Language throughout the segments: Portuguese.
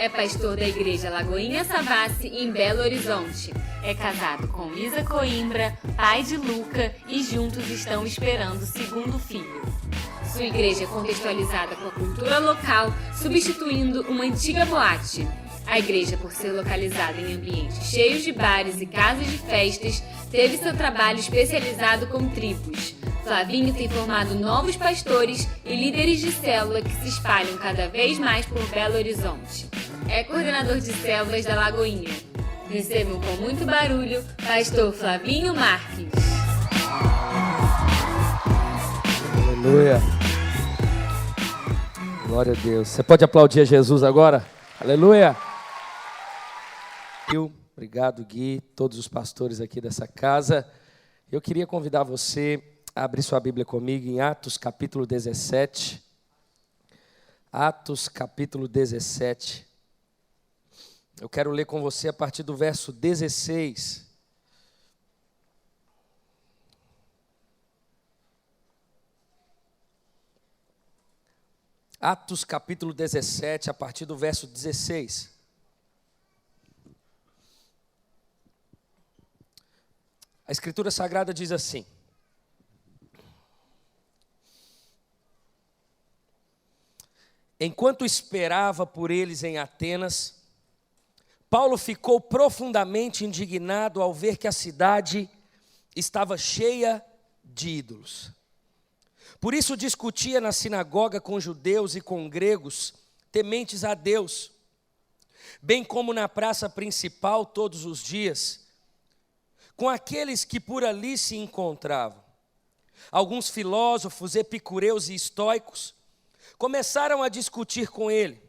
é pastor da Igreja Lagoinha Savassi, em Belo Horizonte. É casado com Lisa Coimbra, pai de Luca, e juntos estão esperando o segundo filho. Sua igreja é contextualizada com a cultura local, substituindo uma antiga boate. A igreja, por ser localizada em ambientes cheios de bares e casas de festas, teve seu trabalho especializado com tribos. Flavinho tem formado novos pastores e líderes de célula que se espalham cada vez mais por Belo Horizonte. É coordenador de células da Lagoinha. Recebam com muito barulho, pastor Flavinho Marques. Aleluia. Glória a Deus. Você pode aplaudir a Jesus agora? Aleluia. Obrigado, Gui, todos os pastores aqui dessa casa. Eu queria convidar você a abrir sua Bíblia comigo em Atos capítulo 17. Atos capítulo 17. Eu quero ler com você a partir do verso 16. Atos capítulo 17, a partir do verso 16. A Escritura Sagrada diz assim: enquanto esperava por eles em Atenas, Paulo ficou profundamente indignado ao ver que a cidade estava cheia de ídolos. Por isso discutia na sinagoga com judeus e com gregos, tementes a Deus, bem como na praça principal todos os dias, com aqueles que por ali se encontravam. Alguns filósofos, epicureus e estoicos começaram a discutir com ele.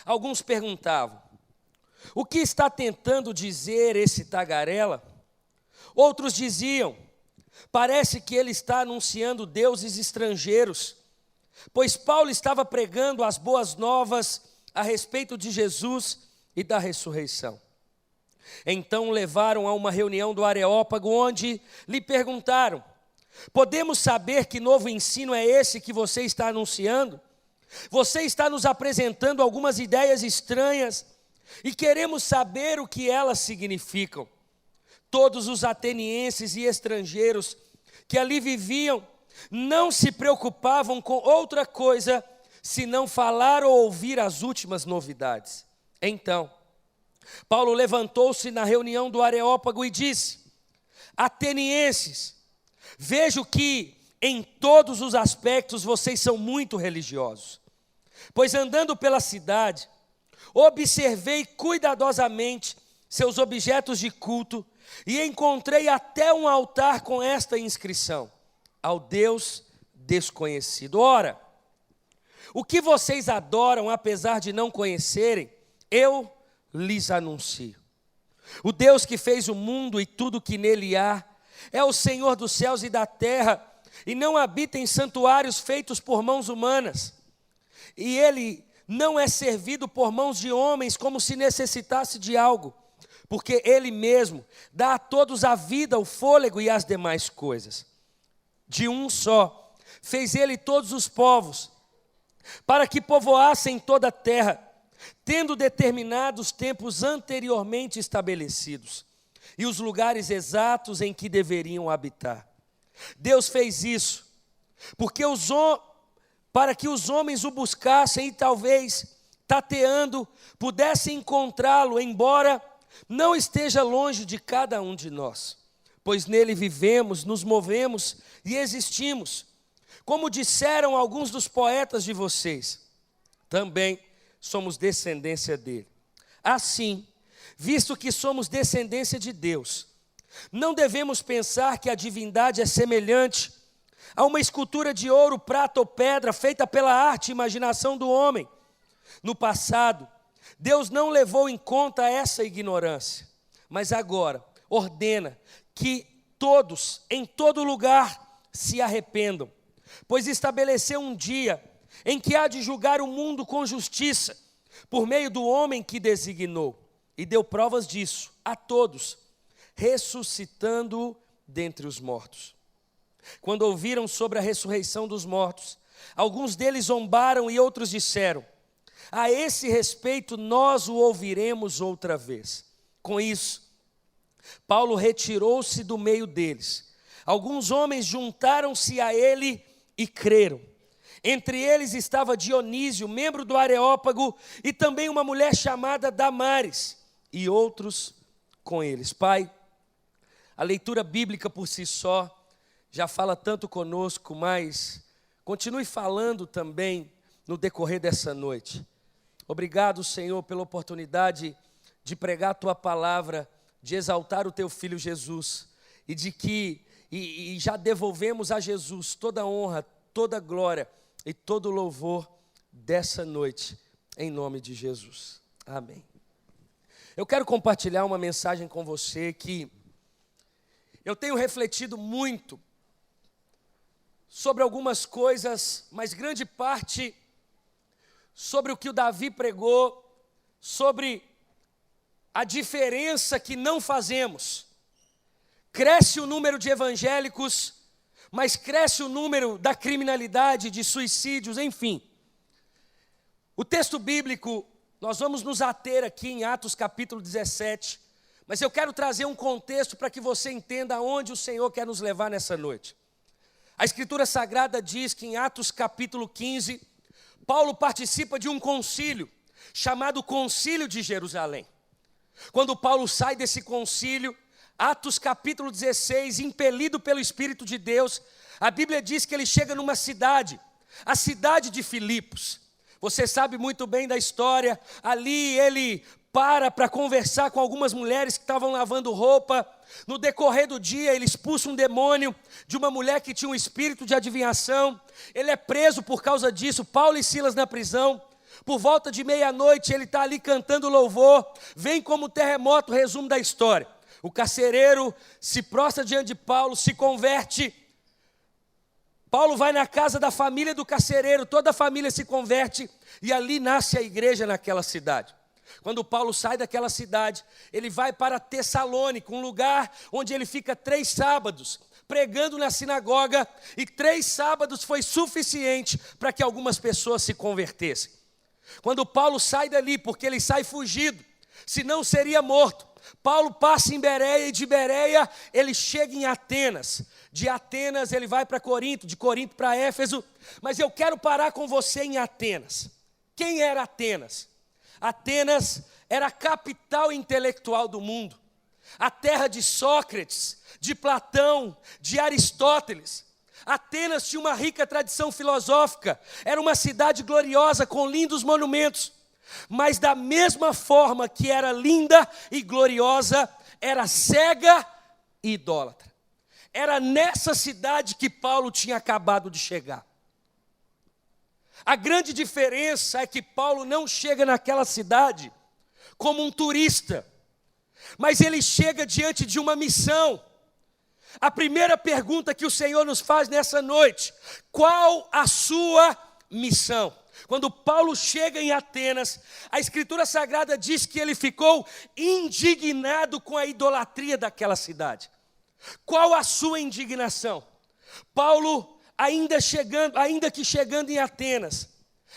Alguns perguntavam: o que está tentando dizer esse tagarela? Outros diziam: parece que ele está anunciando deuses estrangeiros, pois Paulo estava pregando as boas novas a respeito de Jesus e da ressurreição. Então o levaram a uma reunião do Areópago, onde lhe perguntaram: podemos saber que novo ensino é esse que você está anunciando? Você está nos apresentando algumas ideias estranhas e queremos saber o que elas significam. Todos os atenienses e estrangeiros que ali viviam não se preocupavam com outra coisa senão falar ou ouvir as últimas novidades. Então, Paulo levantou-se na reunião do Areópago e disse: atenienses, vejo que em todos os aspectos vocês são muito religiosos, pois andando pela cidade, observei cuidadosamente seus objetos de culto e encontrei até um altar com esta inscrição: ao Deus desconhecido. Ora, o que vocês adoram, apesar de não conhecerem, eu lhes anuncio. O Deus que fez o mundo e tudo que nele há é o Senhor dos céus e da terra, e não habita em santuários feitos por mãos humanas. E ele não é servido por mãos de homens como se necessitasse de algo, porque ele mesmo dá a todos a vida, o fôlego e as demais coisas. De um só fez ele todos os povos, para que povoassem toda a terra, tendo determinados tempos anteriormente estabelecidos, e os lugares exatos em que deveriam habitar. Deus fez isso, para que os homens o buscassem e talvez, tateando, pudessem encontrá-lo, embora não esteja longe de cada um de nós, pois nele vivemos, nos movemos e existimos. Como disseram alguns dos poetas de vocês, também somos descendência dele. Assim, visto que somos descendência de Deus, não devemos pensar que a divindade é semelhante a uma escultura de ouro, prata ou pedra, feita pela arte e imaginação do homem. No passado, Deus não levou em conta essa ignorância, mas agora ordena que todos, em todo lugar, se arrependam, pois estabeleceu um dia em que há de julgar o mundo com justiça, por meio do homem que designou, e deu provas disso a todos, ressuscitando-o dentre os mortos. Quando ouviram sobre a ressurreição dos mortos, alguns deles zombaram e outros disseram: A esse respeito, nós o ouviremos outra vez. Com isso, Paulo retirou-se do meio deles. Alguns homens juntaram-se a ele e creram. Entre eles estava Dionísio, membro do Areópago, e também uma mulher chamada Damares, e outros com eles. Pai, a leitura bíblica por si só já fala tanto conosco, mas continue falando também no decorrer dessa noite. Obrigado, Senhor, pela oportunidade de pregar a Tua palavra, de exaltar o Teu Filho Jesus, e já devolvemos a Jesus toda a honra, toda a glória e todo o louvor dessa noite, em nome de Jesus. Amém. Eu quero compartilhar uma mensagem com você que eu tenho refletido muito sobre algumas coisas, mas grande parte sobre o que o Davi pregou, sobre a diferença que não fazemos. Cresce o número de evangélicos, mas cresce o número da criminalidade, de suicídios, enfim. O texto bíblico, nós vamos nos ater aqui em Atos capítulo 17, mas eu quero trazer um contexto para que você entenda aonde o Senhor quer nos levar nessa noite. A Escritura Sagrada diz que em Atos capítulo 15, Paulo participa de um concílio, chamado Concílio de Jerusalém. Quando Paulo sai desse concílio, Atos capítulo 16, impelido pelo Espírito de Deus, a Bíblia diz que ele chega numa cidade, a cidade de Filipos. Você sabe muito bem da história, ali ele para conversar com algumas mulheres que estavam lavando roupa. No decorrer do dia, ele expulsa um demônio de uma mulher que tinha um espírito de adivinhação. Ele é preso por causa disso, Paulo e Silas na prisão. Por volta de meia-noite, ele está ali cantando louvor. Vem como terremoto, resumo da história. O carcereiro se prostra diante de Paulo, se converte. Paulo vai na casa da família do carcereiro, toda a família se converte e ali nasce a igreja naquela cidade. Quando Paulo sai daquela cidade, ele vai para Tessalônica, um lugar onde ele fica 3 sábados, pregando na sinagoga, e 3 sábados foi suficiente para que algumas pessoas se convertessem. Quando Paulo sai dali, porque ele sai fugido, senão seria morto, Paulo passa em Bereia, e de Bereia ele chega em Atenas. De Atenas ele vai para Corinto, de Corinto para Éfeso, mas eu quero parar com você em Atenas. Quem era Atenas? Atenas era a capital intelectual do mundo, a terra de Sócrates, de Platão, de Aristóteles. Atenas tinha uma rica tradição filosófica, era uma cidade gloriosa com lindos monumentos, mas da mesma forma que era linda e gloriosa, era cega e idólatra. Era nessa cidade que Paulo tinha acabado de chegar. A grande diferença é que Paulo não chega naquela cidade como um turista, mas ele chega diante de uma missão. A primeira pergunta que o Senhor nos faz nessa noite: qual a sua missão? Quando Paulo chega em Atenas, a Escritura Sagrada diz que ele ficou indignado com a idolatria daquela cidade. Qual a sua indignação? Paulo, ainda que chegando em Atenas,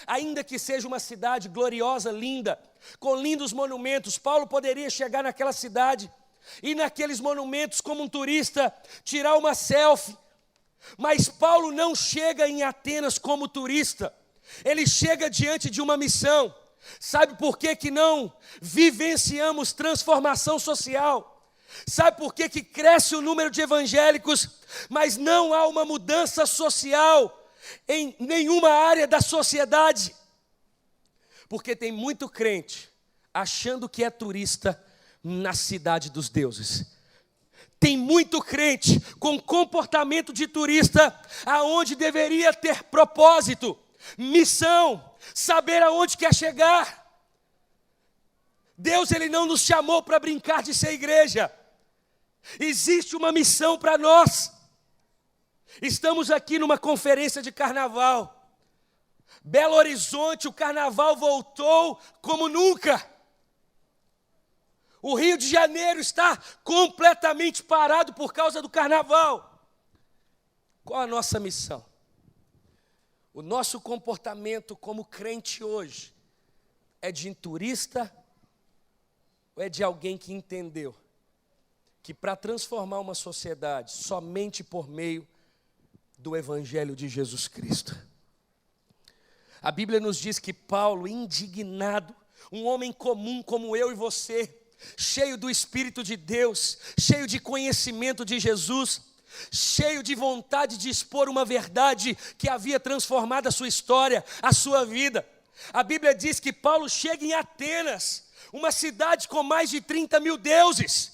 ainda que seja uma cidade gloriosa, linda, com lindos monumentos, Paulo poderia chegar naquela cidade e naqueles monumentos como um turista, tirar uma selfie. Mas Paulo não chega em Atenas como turista, ele chega diante de uma missão. Sabe por que não vivenciamos transformação social? Sabe por que cresce o número de evangélicos, mas não há uma mudança social em nenhuma área da sociedade? Porque tem muito crente achando que é turista na cidade dos deuses. Tem muito crente com comportamento de turista, aonde deveria ter propósito, missão, saber aonde quer chegar. Deus, Ele não nos chamou para brincar de ser igreja. Existe uma missão para nós. Estamos aqui numa conferência de carnaval. Belo Horizonte, o carnaval voltou como nunca. O Rio de Janeiro está completamente parado por causa do carnaval. Qual a nossa missão? O nosso comportamento como crente hoje é de um turista ou é de alguém que entendeu que para transformar uma sociedade somente por meio do Evangelho de Jesus Cristo? A Bíblia nos diz que Paulo, indignado, um homem comum como eu e você, cheio do Espírito de Deus, cheio de conhecimento de Jesus, cheio de vontade de expor uma verdade que havia transformado a sua história, a sua vida. A Bíblia diz que Paulo chega em Atenas, uma cidade com mais de 30 mil deuses.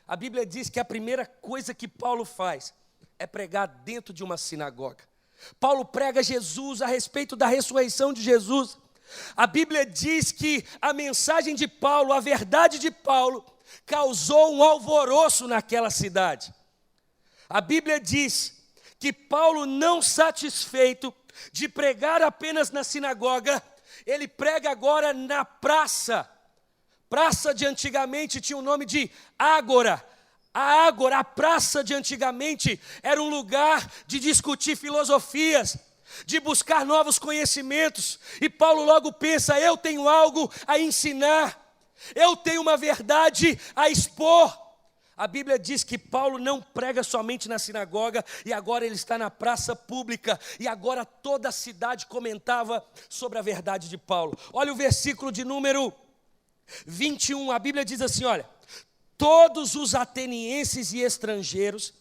A Bíblia diz que a primeira coisa que Paulo faz é pregar dentro de uma sinagoga. Paulo prega Jesus, a respeito da ressurreição de Jesus. A Bíblia diz que a mensagem de Paulo, a verdade de Paulo, causou um alvoroço naquela cidade. A Bíblia diz que Paulo, não satisfeito de pregar apenas na sinagoga, ele prega agora na praça. Praça de antigamente tinha o nome de Ágora. A Ágora, a praça de antigamente, era um lugar de discutir filosofias, de buscar novos conhecimentos. E Paulo logo pensa: eu tenho algo a ensinar, eu tenho uma verdade a expor. A Bíblia diz que Paulo não prega somente na sinagoga, e agora ele está na praça pública, e agora toda a cidade comentava sobre a verdade de Paulo. Olha o versículo de número 21, a Bíblia diz assim, olha: todos os atenienses e estrangeiros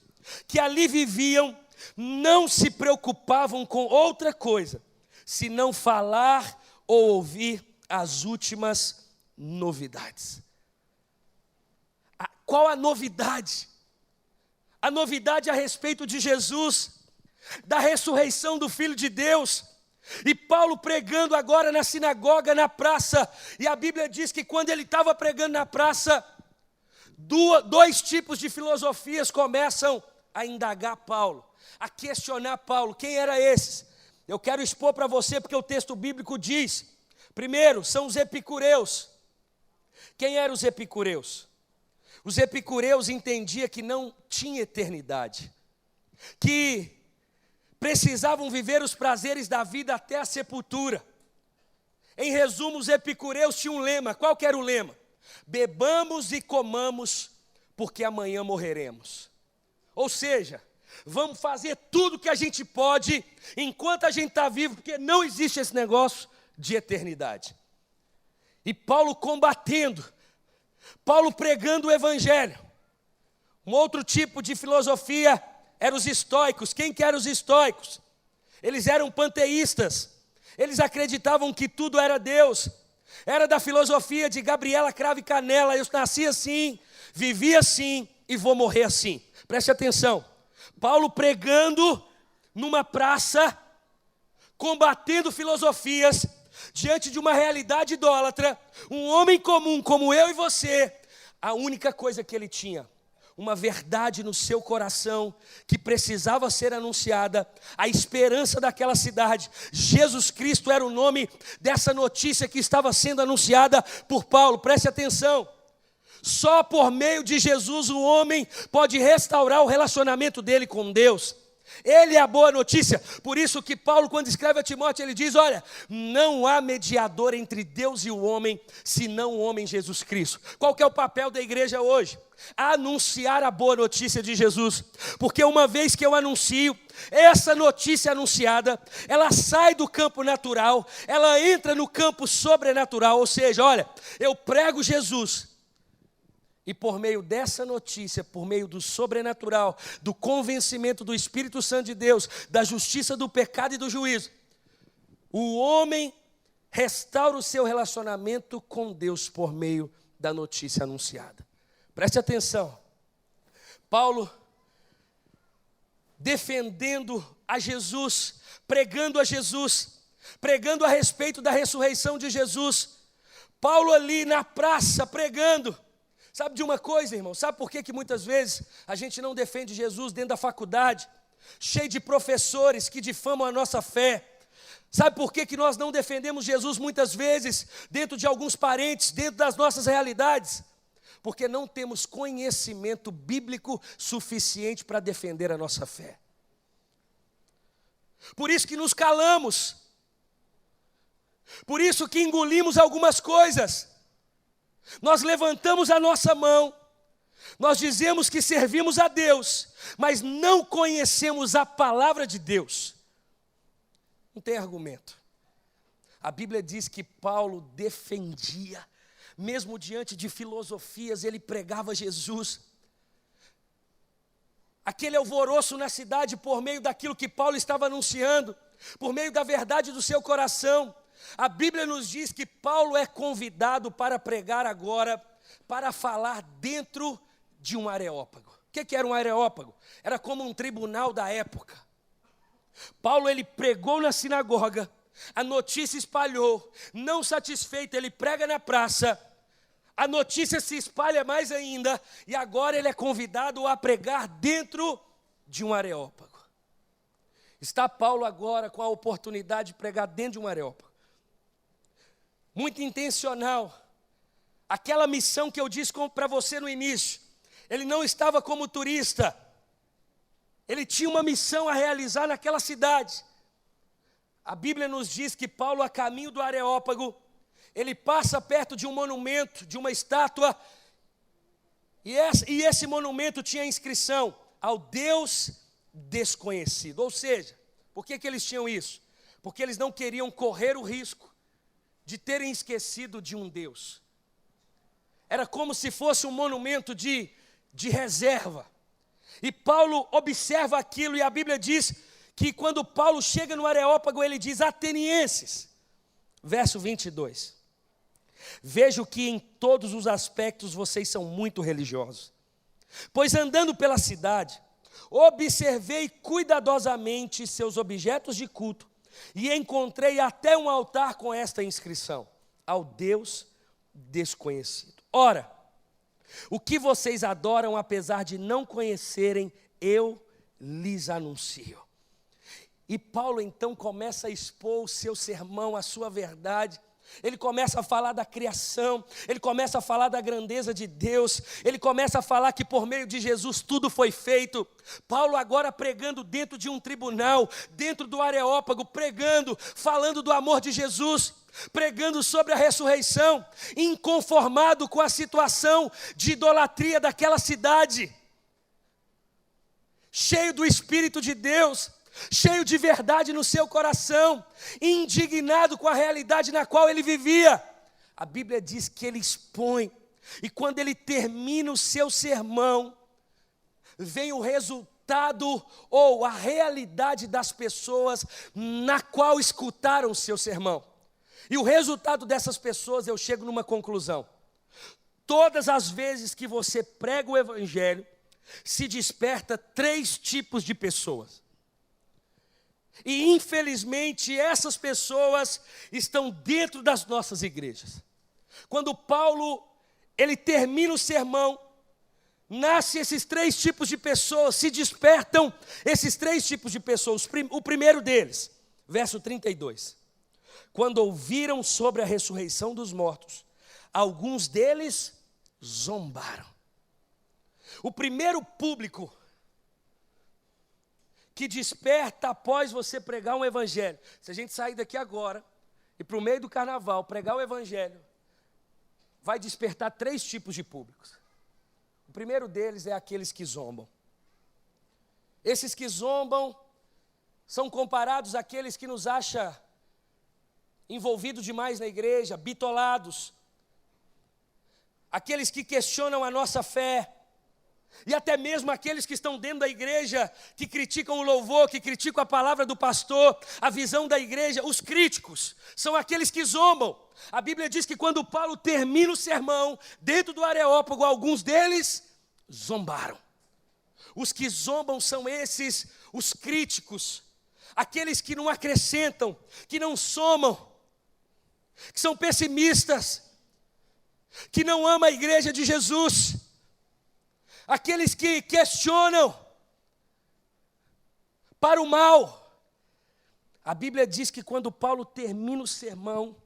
que ali viviam não se preocupavam com outra coisa, senão falar ou ouvir as últimas novidades. Qual a novidade? A novidade a respeito de Jesus, da ressurreição do Filho de Deus. E Paulo pregando agora na sinagoga, na praça. E a Bíblia diz que quando ele estava pregando na praça, dois tipos de filosofias começam a indagar Paulo, a questionar Paulo. Quem era esses? Eu quero expor para você, porque o texto bíblico diz. Primeiro, são os epicureus. Quem eram os epicureus? Os epicureus entendiam que não tinha eternidade, que precisavam viver os prazeres da vida até a sepultura. Em resumo, os epicureus tinham um lema. Qual que era o lema? Bebamos e comamos, porque amanhã morreremos. Ou seja, vamos fazer tudo que a gente pode enquanto a gente está vivo, porque não existe esse negócio de eternidade. E Paulo combatendo, Paulo pregando o Evangelho. Um outro tipo de filosofia eram os estoicos. Quem que eram os estoicos? Eles eram panteístas. Eles acreditavam que tudo era Deus. Era da filosofia de Gabriela Cravo e Canela. Eu nasci assim, vivi assim e vou morrer assim. Preste atenção. Paulo pregando numa praça, combatendo filosofias, diante de uma realidade idólatra. Um homem comum como eu e você, a única coisa que ele tinha, uma verdade no seu coração que precisava ser anunciada, a esperança daquela cidade. Jesus Cristo era o nome dessa notícia que estava sendo anunciada por Paulo. Preste atenção. Só por meio de Jesus o homem pode restaurar o relacionamento dele com Deus. Ele é a boa notícia. Por isso que Paulo, quando escreve a Timóteo, ele diz: olha, não há mediador entre Deus e o homem, senão o homem Jesus Cristo. Qual que é o papel da igreja hoje? Anunciar a boa notícia de Jesus. Porque uma vez que eu anuncio, essa notícia anunciada, ela sai do campo natural, ela entra no campo sobrenatural. Ou seja, olha, eu prego Jesus, e por meio dessa notícia, por meio do sobrenatural, do convencimento do Espírito Santo de Deus, da justiça, do pecado e do juízo, o homem restaura o seu relacionamento com Deus por meio da notícia anunciada. Preste atenção. Paulo, defendendo a Jesus, pregando a respeito da ressurreição de Jesus. Paulo ali na praça pregando. Sabe de uma coisa, irmão? Sabe por que muitas vezes a gente não defende Jesus dentro da faculdade? Cheio de professores que difamam a nossa fé. Sabe por que nós não defendemos Jesus muitas vezes dentro de alguns parentes, dentro das nossas realidades? Porque não temos conhecimento bíblico suficiente para defender a nossa fé. Por isso que nos calamos. Por isso que engolimos algumas coisas. Nós levantamos a nossa mão, nós dizemos que servimos a Deus, mas não conhecemos a palavra de Deus. Não tem argumento. A Bíblia diz que Paulo defendia, mesmo diante de filosofias, ele pregava Jesus. Aquele alvoroço na cidade por meio daquilo que Paulo estava anunciando, por meio da verdade do seu coração. A Bíblia nos diz que Paulo é convidado para pregar agora, para falar dentro de um areópago. O que era um areópago? Era como um tribunal da época. Paulo, ele pregou na sinagoga, a notícia espalhou, não satisfeito, ele prega na praça, a notícia se espalha mais ainda, e agora ele é convidado a pregar dentro de um areópago. Está Paulo agora com a oportunidade de pregar dentro de um areópago. Muito intencional. Aquela missão que eu disse para você no início, ele não estava como turista, ele tinha uma missão a realizar naquela cidade. A Bíblia nos diz que Paulo, a caminho do areópago, ele passa perto de um monumento, de uma estátua, e esse monumento tinha a inscrição: ao Deus desconhecido. Ou seja, por que eles tinham isso? Porque eles não queriam correr o risco de terem esquecido de um Deus. Era como se fosse um monumento de reserva. E Paulo observa aquilo, e a Bíblia diz que quando Paulo chega no areópago, ele diz: atenienses, verso 22, vejo que em todos os aspectos vocês são muito religiosos, pois andando pela cidade, observei cuidadosamente seus objetos de culto, e encontrei até um altar com esta inscrição: ao Deus desconhecido. Ora, o que vocês adoram, apesar de não conhecerem, eu lhes anuncio. E Paulo então começa a expor o seu sermão, a sua verdade. Ele começa a falar da criação, ele começa a falar da grandeza de Deus, ele começa a falar que por meio de Jesus tudo foi feito. Paulo agora pregando dentro de um tribunal, dentro do areópago, pregando, falando do amor de Jesus, pregando sobre a ressurreição, inconformado com a situação de idolatria daquela cidade, cheio do Espírito de Deus, cheio de verdade no seu coração, indignado com a realidade na qual ele vivia. A Bíblia diz que ele expõe, e quando ele termina o seu sermão, vem o resultado ou a realidade das pessoas na qual escutaram o seu sermão. E o resultado dessas pessoas, eu chego numa conclusão: todas as vezes que você prega o Evangelho, se desperta 3 tipos de pessoas. E infelizmente essas pessoas estão dentro das nossas igrejas. Quando Paulo, ele termina o sermão, nasce esses 3 tipos de pessoas, se despertam esses 3 tipos de pessoas. O primeiro deles, verso 32. Quando ouviram sobre a ressurreição dos mortos, alguns deles zombaram. O primeiro público que desperta após você pregar um evangelho, se a gente sair daqui agora e para o meio do carnaval pregar o evangelho, vai despertar 3 tipos de públicos. O primeiro deles é aqueles que zombam. Esses que zombam são comparados àqueles que nos acham envolvidos demais na igreja, bitolados, aqueles que questionam a nossa fé, e até mesmo aqueles que estão dentro da igreja, que criticam o louvor, que criticam a palavra do pastor, a visão da igreja. Os críticos são aqueles que zombam. A Bíblia diz que quando Paulo termina o sermão, dentro do areópago, alguns deles zombaram. Os que zombam são esses, os críticos, aqueles que não acrescentam, que não somam, que são pessimistas, que não amam a igreja de Jesus, aqueles que questionam para o mal. A Bíblia diz que quando Paulo termina o sermão,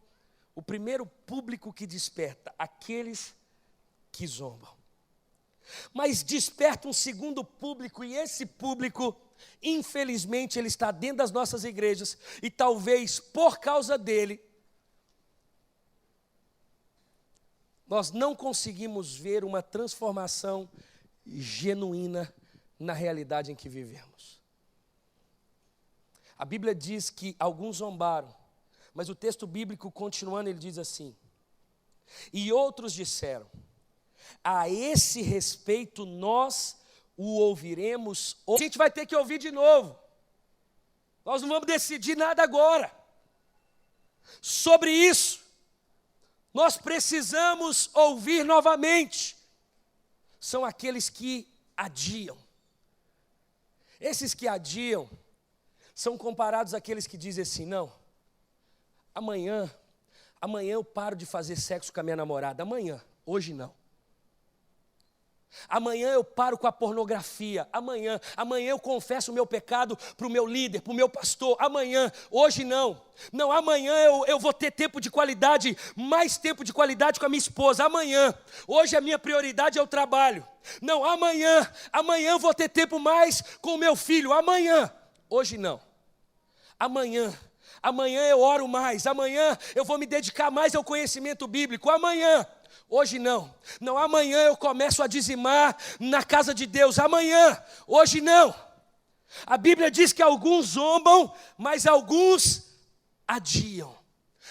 o primeiro público que desperta, aqueles que zombam. Mas desperta um segundo público, e esse público, infelizmente, ele está dentro das nossas igrejas, e talvez por causa dele, nós não conseguimos ver uma transformação genuína na realidade em que vivemos. A Bíblia diz que alguns zombaram, mas o texto bíblico, continuando, ele diz assim: e outros disseram, a esse respeito nós o ouviremos. A gente vai ter que ouvir de novo. Nós não vamos decidir nada agora. Sobre isso, nós precisamos ouvir novamente. São aqueles que adiam. Esses que adiam são comparados àqueles que dizem assim: não, amanhã eu paro de fazer sexo com a minha namorada. Amanhã, hoje não. Amanhã eu paro com a pornografia. Amanhã eu confesso o meu pecado para o meu líder, para o meu pastor. Amanhã, hoje não. Não, amanhã eu vou ter tempo de qualidade, mais tempo de qualidade com a minha esposa. Amanhã, hoje a minha prioridade é o trabalho. Não, amanhã eu vou ter tempo mais com o meu filho. Amanhã, hoje não. Amanhã eu oro mais. Amanhã eu vou me dedicar mais ao conhecimento bíblico. Amanhã. Hoje não. Não, amanhã eu começo a dizimar na casa de Deus. Amanhã, hoje não. A Bíblia diz que alguns zombam, mas alguns adiam.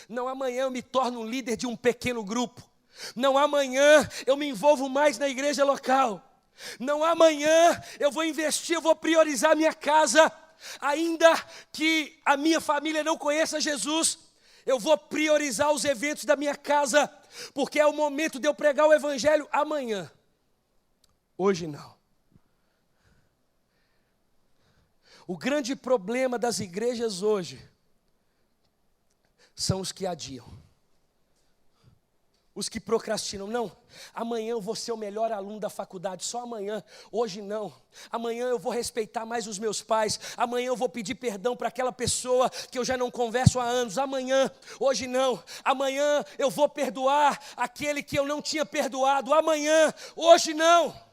Não, amanhã eu me torno um líder de um pequeno grupo. Não, amanhã eu me envolvo mais na igreja local. Não, amanhã eu vou investir, eu vou priorizar a minha casa. Ainda que a minha família não conheça Jesus, eu vou priorizar os eventos da minha casa, porque é o momento de eu pregar o evangelho amanhã. Hoje não. O grande problema das igrejas hoje são os que adiam. Os que procrastinam. Não, amanhã eu vou ser o melhor aluno da faculdade, só amanhã. Hoje não. Amanhã eu vou respeitar mais os meus pais. Amanhã eu vou pedir perdão para aquela pessoa que eu já não converso há anos. Amanhã, hoje não. Amanhã eu vou perdoar aquele que eu não tinha perdoado. Amanhã, hoje não.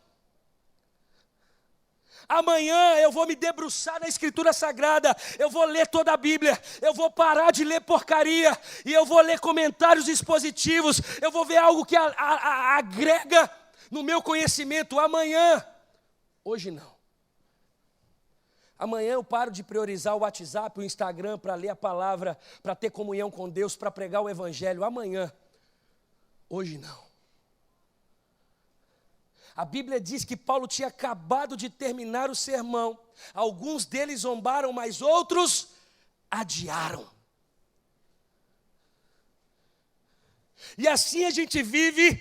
Amanhã eu vou me debruçar na Escritura Sagrada, eu vou ler toda a Bíblia, eu vou parar de ler porcaria, e eu vou ler comentários expositivos, eu vou ver algo que agrega no meu conhecimento. Amanhã, hoje não. Amanhã eu paro de priorizar o WhatsApp, o Instagram, para ler a palavra, para ter comunhão com Deus, para pregar o Evangelho. Amanhã, hoje não. A Bíblia diz que Paulo tinha acabado de terminar o sermão. Alguns deles zombaram, mas outros adiaram. E assim a gente vive,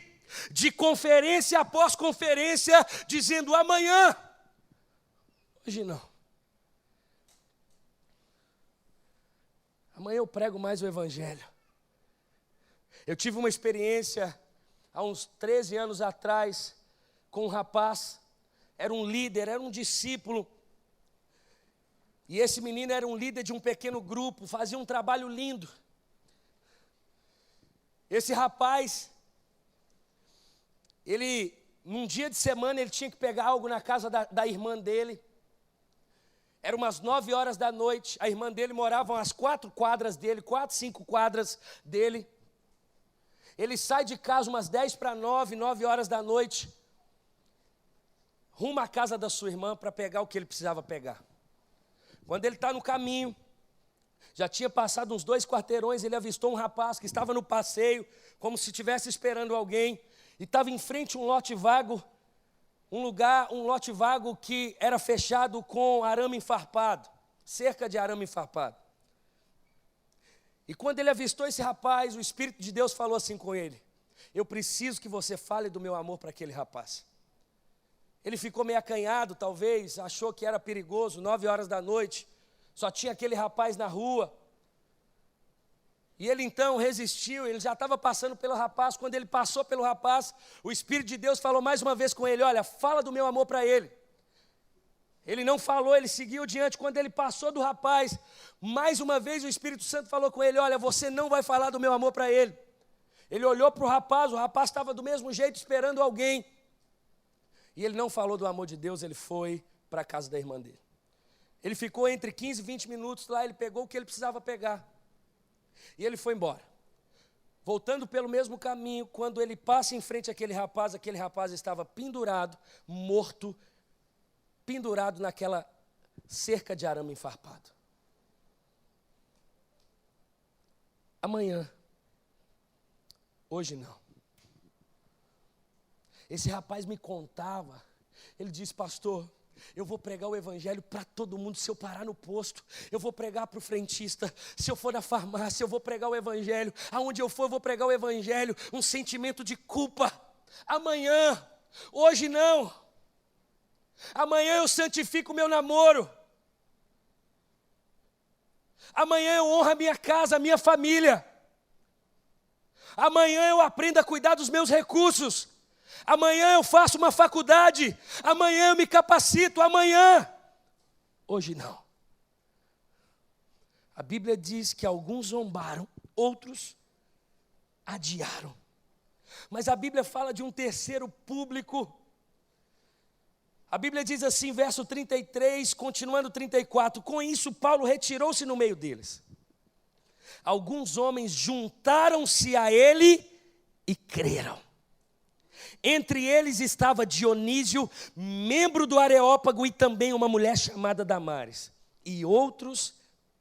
de conferência após conferência, dizendo amanhã. Hoje não. Amanhã eu prego mais o Evangelho. Eu tive uma experiência há uns 13 anos atrás, com um rapaz, era um líder, era um discípulo, e esse menino era um líder de um pequeno grupo, fazia um trabalho lindo. Esse rapaz, num dia de semana, ele tinha que pegar algo na casa da irmã dele, era umas 9 horas da noite, a irmã dele morava umas 4 quadras dele, 4, 5 quadras dele, ele sai de casa umas 10 para 9 horas da noite, rumo à casa da sua irmã para pegar o que ele precisava pegar. Quando ele está no caminho, já tinha passado uns 2 quarteirões, ele avistou um rapaz que estava no passeio, como se estivesse esperando alguém, e estava em frente a um lote vago, um lote vago que era fechado com arame enfarpado, cerca de arame enfarpado. E quando ele avistou esse rapaz, o Espírito de Deus falou assim com ele: eu preciso que você fale do meu amor para aquele rapaz. Ele ficou meio acanhado, talvez, achou que era perigoso, 9 horas da noite, só tinha aquele rapaz na rua. E ele então resistiu, ele já estava passando pelo rapaz. Quando ele passou pelo rapaz, o Espírito de Deus falou mais uma vez com ele: olha, fala do meu amor para ele. Ele não falou, ele seguiu diante. Quando ele passou do rapaz, mais uma vez o Espírito Santo falou com ele: olha, você não vai falar do meu amor para ele. Ele olhou para o rapaz estava do mesmo jeito esperando alguém. E ele não falou do amor de Deus, ele foi para a casa da irmã dele. Ele ficou entre 15 e 20 minutos lá, ele pegou o que ele precisava pegar. E ele foi embora. Voltando pelo mesmo caminho, quando ele passa em frente àquele rapaz estava pendurado, morto, pendurado naquela cerca de arame enfarpado. Amanhã, hoje não. Esse rapaz me contava, ele disse: pastor, eu vou pregar o evangelho para todo mundo. Se eu parar no posto, eu vou pregar para o frentista. Se eu for na farmácia, eu vou pregar o evangelho. Aonde eu for, eu vou pregar o evangelho. Um sentimento de culpa. Amanhã, hoje não. Amanhã eu santifico o meu namoro. Amanhã eu honro a minha casa, a minha família. Amanhã eu aprendo a cuidar dos meus recursos. Amanhã eu faço uma faculdade. Amanhã eu me capacito. Amanhã. Hoje não. A Bíblia diz que alguns zombaram, outros adiaram. Mas a Bíblia fala de um terceiro público. A Bíblia diz assim, verso 33, continuando 34. Com isso, Paulo retirou-se no meio deles. Alguns homens juntaram-se a ele e creram. Entre eles estava Dionísio, membro do Areópago, e também uma mulher chamada Damares, e outros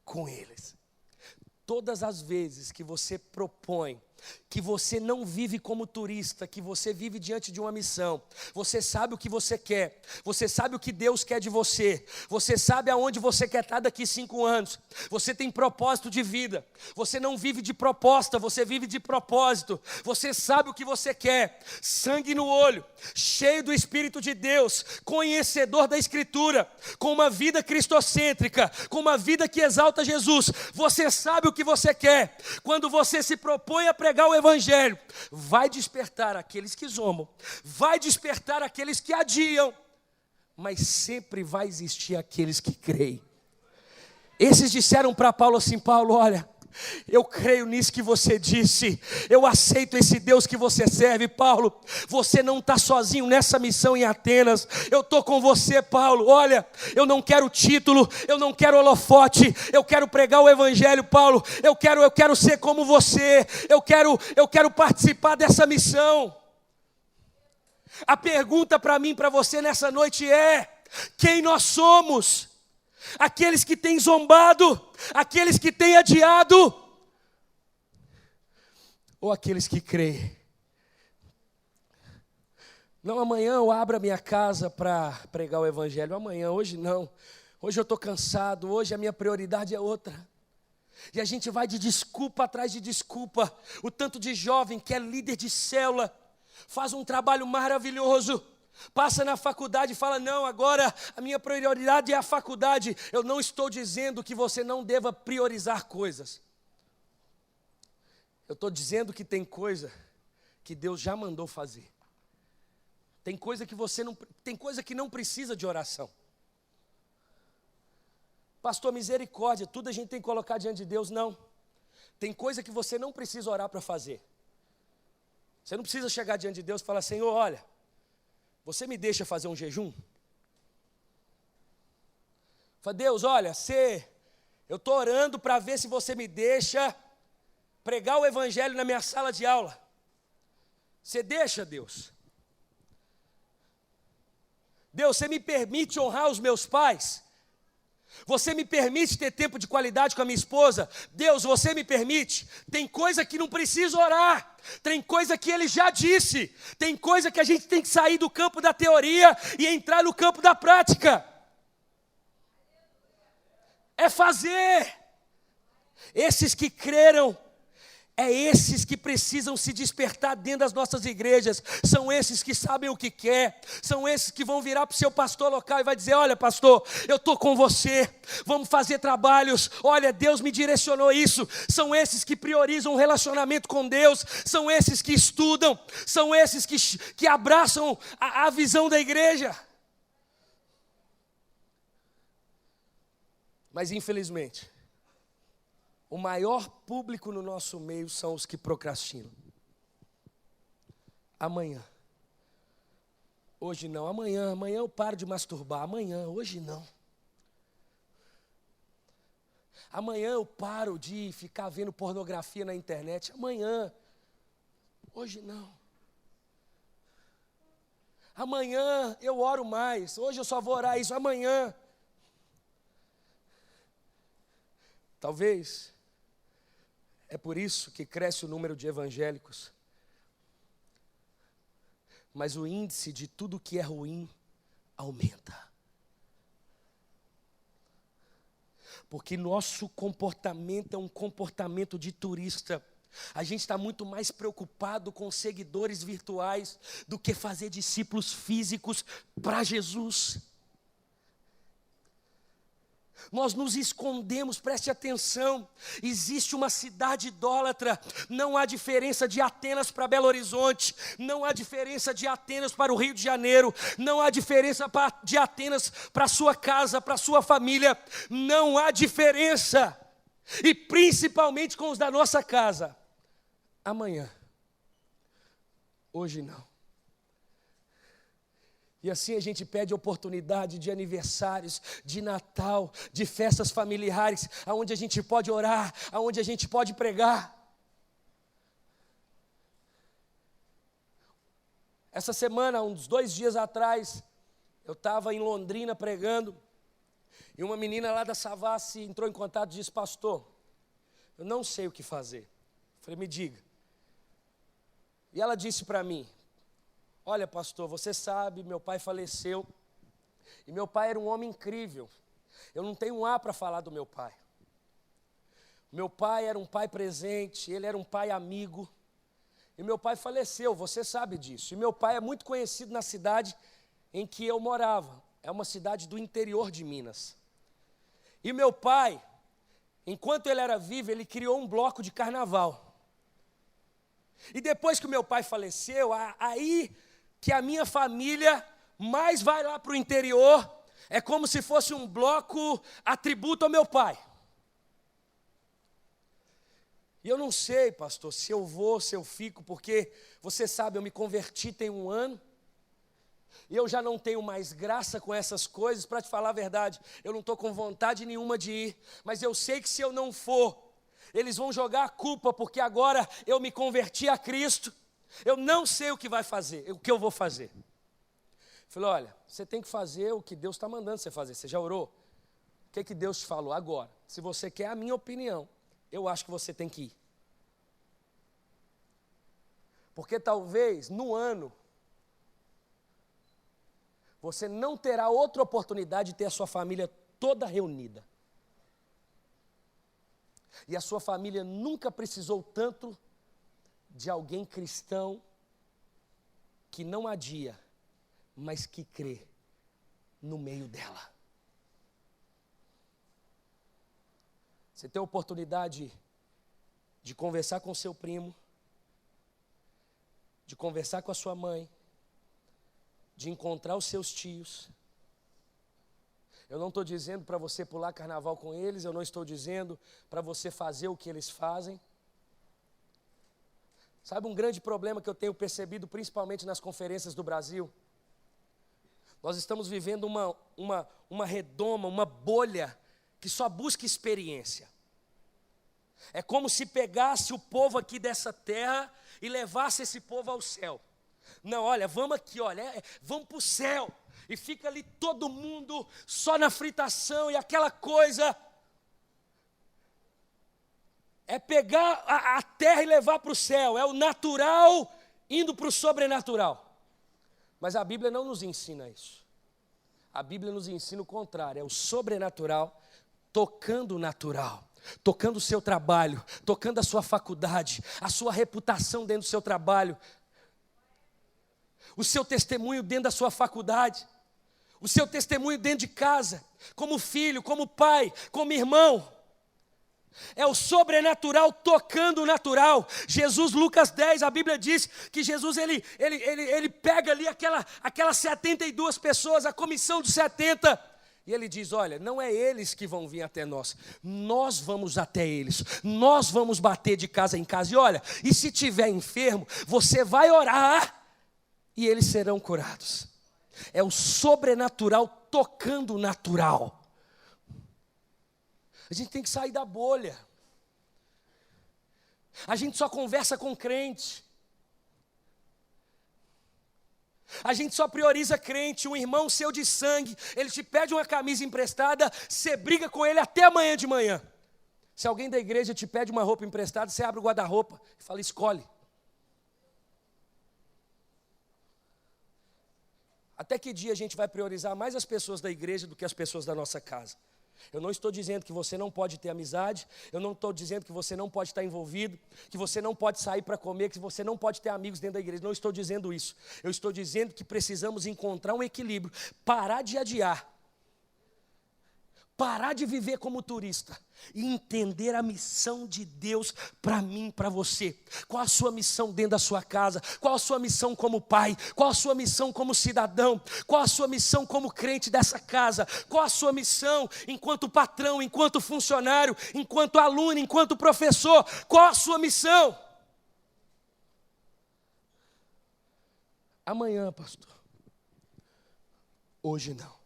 com eles. Todas as vezes que você propõe que você não vive como turista, que você vive diante de uma missão, você sabe o que você quer, você sabe o que Deus quer de você, você sabe aonde você quer estar daqui 5 anos, você tem propósito de vida, você não vive de proposta, você vive de propósito, você sabe o que você quer, sangue no olho, cheio do Espírito de Deus, conhecedor da Escritura, com uma vida cristocêntrica, com uma vida que exalta Jesus, você sabe o que você quer. Quando você se propõe a pregar o evangelho, vai despertar aqueles que zombam, vai despertar aqueles que adiam, mas sempre vai existir aqueles que creem. Esses disseram para Paulo assim: Paulo, olha, eu creio nisso que você disse, eu aceito esse Deus que você serve. Paulo, você não está sozinho nessa missão em Atenas, eu estou com você, Paulo. Olha, eu não quero título, eu não quero holofote, eu quero pregar o evangelho, Paulo. Eu quero ser como você, eu quero participar dessa missão. A pergunta para mim, para você nessa noite é: quem nós somos? Aqueles que têm zombado, aqueles que têm adiado, ou aqueles que creem? Não, amanhã eu abro a minha casa para pregar o evangelho. Amanhã, hoje não. Hoje eu estou cansado, hoje a minha prioridade é outra. E a gente vai de desculpa atrás de desculpa. O tanto de jovem que é líder de célula, faz um trabalho maravilhoso, passa na faculdade e fala: não, agora a minha prioridade é a faculdade. Eu não estou dizendo que você não deva priorizar coisas. Eu estou dizendo que tem coisa que Deus já mandou fazer. Tem coisa que não precisa de oração. Pastor, misericórdia, tudo a gente tem que colocar diante de Deus. Não. Tem coisa que você não precisa orar para fazer. Você não precisa chegar diante de Deus e falar: Senhor, olha, você me deixa fazer um jejum? Fala: Deus, olha, eu estou orando para ver se você me deixa pregar o evangelho na minha sala de aula. Você deixa, Deus? Deus, você me permite honrar os meus pais? Você me permite ter tempo de qualidade com a minha esposa? Deus, você me permite? Tem coisa que não precisa orar, tem coisa que Ele já disse, tem coisa que a gente tem que sair do campo da teoria e entrar no campo da prática. É fazer. Esses que creram, é esses que precisam se despertar dentro das nossas igrejas. São esses que sabem o que quer. São esses que vão virar para o seu pastor local e vai dizer: olha, pastor, eu estou com você, vamos fazer trabalhos, olha, Deus me direcionou isso. São esses que priorizam o relacionamento com Deus. São esses que estudam. São esses que abraçam a visão da igreja. Mas infelizmente, o maior público no nosso meio são os que procrastinam. Amanhã. Hoje não. Amanhã eu paro de masturbar. Amanhã, hoje não. Amanhã eu paro de ficar vendo pornografia na internet. Amanhã. Hoje não. Amanhã eu oro mais. Hoje eu só vou orar isso amanhã. Talvez é por isso que cresce o número de evangélicos. Mas o índice de tudo que é ruim aumenta. Porque nosso comportamento é um comportamento de turista. A gente está muito mais preocupado com seguidores virtuais do que fazer discípulos físicos para Jesus. Nós nos escondemos, preste atenção, existe uma cidade idólatra, não há diferença de Atenas para Belo Horizonte, não há diferença de Atenas para o Rio de Janeiro, não há diferença de Atenas para a sua casa, para a sua família, não há diferença, e principalmente com os da nossa casa, amanhã, hoje não. E assim a gente pede oportunidade de aniversários, de Natal, de festas familiares, aonde a gente pode orar, aonde a gente pode pregar. Essa semana, uns 2 dias atrás, eu estava em Londrina pregando, e uma menina lá da Savassi entrou em contato e disse: pastor, eu não sei o que fazer. Eu falei: me diga. E ela disse para mim: olha, pastor, você sabe, meu pai faleceu, e meu pai era um homem incrível, eu não tenho um A para falar do meu pai. Meu pai era um pai presente, ele era um pai amigo, e meu pai faleceu, você sabe disso, e meu pai é muito conhecido na cidade em que eu morava, é uma cidade do interior de Minas. E meu pai, enquanto ele era vivo, ele criou um bloco de carnaval. E depois que o meu pai faleceu, aí que a minha família mais vai lá para o interior, é como se fosse um bloco atributo ao meu pai. E eu não sei, pastor, se eu vou, se eu fico, porque você sabe, eu me converti tem 1 ano, e eu já não tenho mais graça com essas coisas, para te falar a verdade, eu não estou com vontade nenhuma de ir, mas eu sei que se eu não for, eles vão jogar a culpa, porque agora eu me converti a Cristo, eu não sei o que vai fazer, o que eu vou fazer. Falei: olha, você tem que fazer o que Deus está mandando você fazer. Você já orou? O que Deus te falou? Agora, se você quer a minha opinião, eu acho que você tem que ir. Porque talvez no ano, você não terá outra oportunidade de ter a sua família toda reunida. E a sua família nunca precisou tanto de alguém cristão que não adia, mas que crê no meio dela. Você tem a oportunidade de conversar com seu primo, de conversar com a sua mãe, de encontrar os seus tios. Eu não estou dizendo para você pular carnaval com eles, eu não estou dizendo para você fazer o que eles fazem. Sabe um grande problema que eu tenho percebido, principalmente nas conferências do Brasil? Nós estamos vivendo uma redoma, uma bolha que só busca experiência. É como se pegasse o povo aqui dessa terra e levasse esse povo ao céu. Não, olha, vamos aqui, olha, vamos para o céu. E fica ali todo mundo só na fritação e aquela coisa. É pegar a terra e levar para o céu, é o natural indo para o sobrenatural. Mas a Bíblia não nos ensina isso. A Bíblia nos ensina o contrário, é o sobrenatural tocando o natural, tocando o seu trabalho, tocando a sua faculdade, a sua reputação dentro do seu trabalho, o seu testemunho dentro da sua faculdade, o seu testemunho dentro de casa, como filho, como pai, como irmão. É o sobrenatural tocando o natural. Jesus, Lucas 10, a Bíblia diz que Jesus ele pega ali aquelas 72 pessoas, a comissão dos 70, e ele diz: olha, não é eles que vão vir até nós, nós vamos até eles, nós vamos bater de casa em casa, e olha, e se tiver enfermo, você vai orar, e eles serão curados. É o sobrenatural tocando o natural. A gente tem que sair da bolha. A gente só conversa com crente. A gente só prioriza crente, um irmão seu de sangue, ele te pede uma camisa emprestada, você briga com ele até amanhã de manhã. Se alguém da igreja te pede uma roupa emprestada, você abre o guarda-roupa e fala, escolhe. Até que dia a gente vai priorizar mais as pessoas da igreja do que as pessoas da nossa casa? Eu não estou dizendo que você não pode ter amizade, eu não estou dizendo que você não pode estar envolvido, que você não pode sair para comer, que você não pode ter amigos dentro da igreja. Não estou dizendo isso. Eu estou dizendo que precisamos encontrar um equilíbrio, parar de adiar, parar de viver como turista e entender a missão de Deus para mim, para você. Qual a sua missão dentro da sua casa? Qual a sua missão como pai? Qual a sua missão como cidadão? Qual a sua missão como crente dessa casa? Qual a sua missão enquanto patrão, enquanto funcionário, enquanto aluno, enquanto professor? Qual a sua missão? Amanhã, pastor. Hoje não.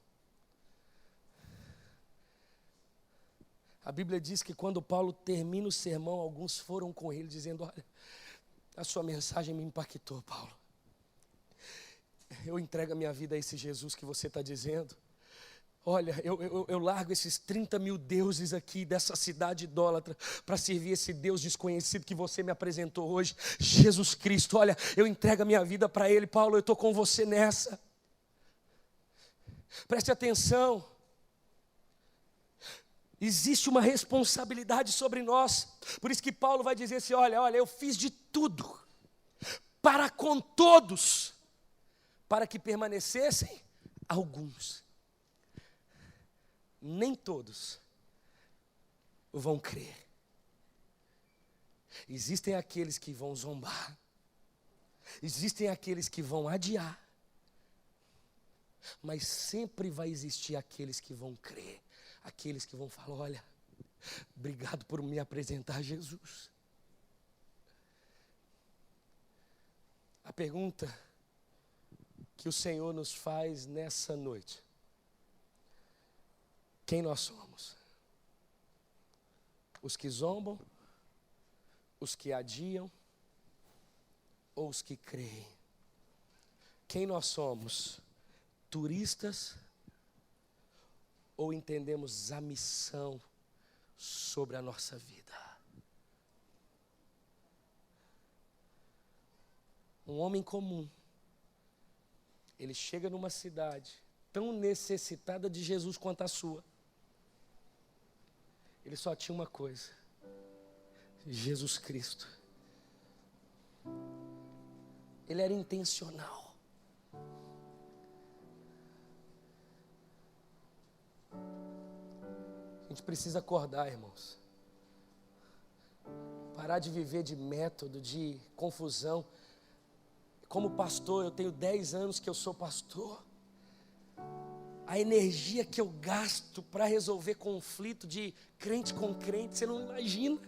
A Bíblia diz que quando Paulo termina o sermão, alguns foram com ele dizendo, olha, a sua mensagem me impactou, Paulo. Eu entrego a minha vida a esse Jesus que você está dizendo. Olha, eu largo esses 30 mil deuses aqui dessa cidade idólatra para servir esse Deus desconhecido que você me apresentou hoje, Jesus Cristo. Olha, eu entrego a minha vida para Ele, Paulo, eu estou com você nessa. Preste atenção. Existe uma responsabilidade sobre nós. Por isso que Paulo vai dizer assim, olha, eu fiz de tudo para com todos, para que permanecessem alguns. Nem todos vão crer. Existem aqueles que vão zombar. Existem aqueles que vão adiar. Mas sempre vai existir aqueles que vão crer. Aqueles que vão falar, olha, obrigado por me apresentar a Jesus. A pergunta que o Senhor nos faz nessa noite: quem nós somos? Os que zombam, os que adiam ou os que creem? Quem nós somos? Turistas ou entendemos a missão sobre a nossa vida? Um homem comum, ele chega numa cidade tão necessitada de Jesus quanto a sua. Ele só tinha uma coisa: Jesus Cristo. Ele era intencional. A gente precisa acordar, irmãos. Parar de viver de método, de confusão. Como pastor, eu tenho 10 anos que eu sou pastor. A energia que eu gasto para resolver conflito de crente com crente, você não imagina.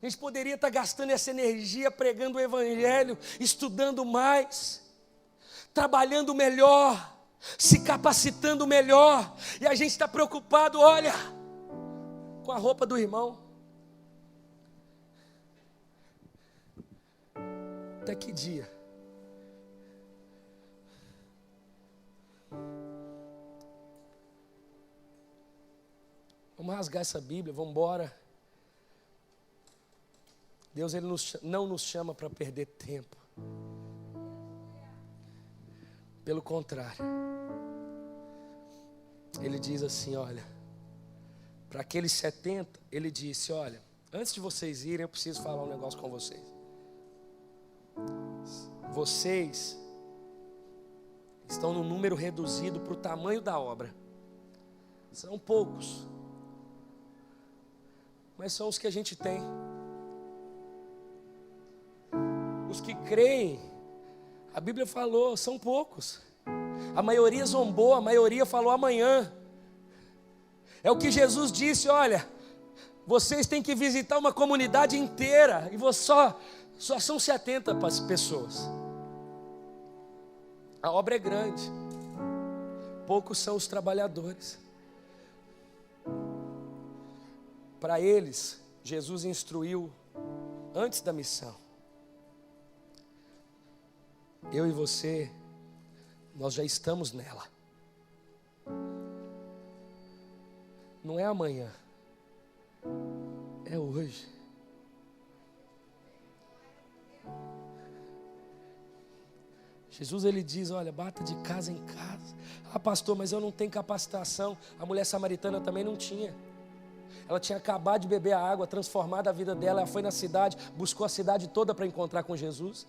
A gente poderia estar gastando essa energia pregando o evangelho, estudando mais, trabalhando melhor, se capacitando melhor, e a gente está preocupado, olha, com a roupa do irmão. Até que dia? Vamos rasgar essa Bíblia, vamos embora. Deus ele não nos chama para perder tempo. Pelo contrário, Ele diz assim, olha, para aqueles 70, Ele disse, olha, antes de vocês irem, eu preciso falar um negócio com vocês. Vocês estão num número reduzido para o tamanho da obra. São poucos, mas são os que a gente tem. Os que creem, a Bíblia falou, são poucos. A maioria zombou, a maioria falou amanhã. É o que Jesus disse, olha, vocês têm que visitar uma comunidade inteira, e só são 70 pessoas. A obra é grande, poucos são os trabalhadores. Para eles, Jesus instruiu antes da missão. eu e você, nós já estamos nela. Não é amanhã, é hoje. Jesus, ele diz, olha, bata de casa em casa. Ah, pastor, mas eu não tenho capacitação. A mulher samaritana também não tinha. Ela tinha acabado de beber a água, transformado a vida dela. Ela foi na cidade, buscou a cidade toda para encontrar com Jesus.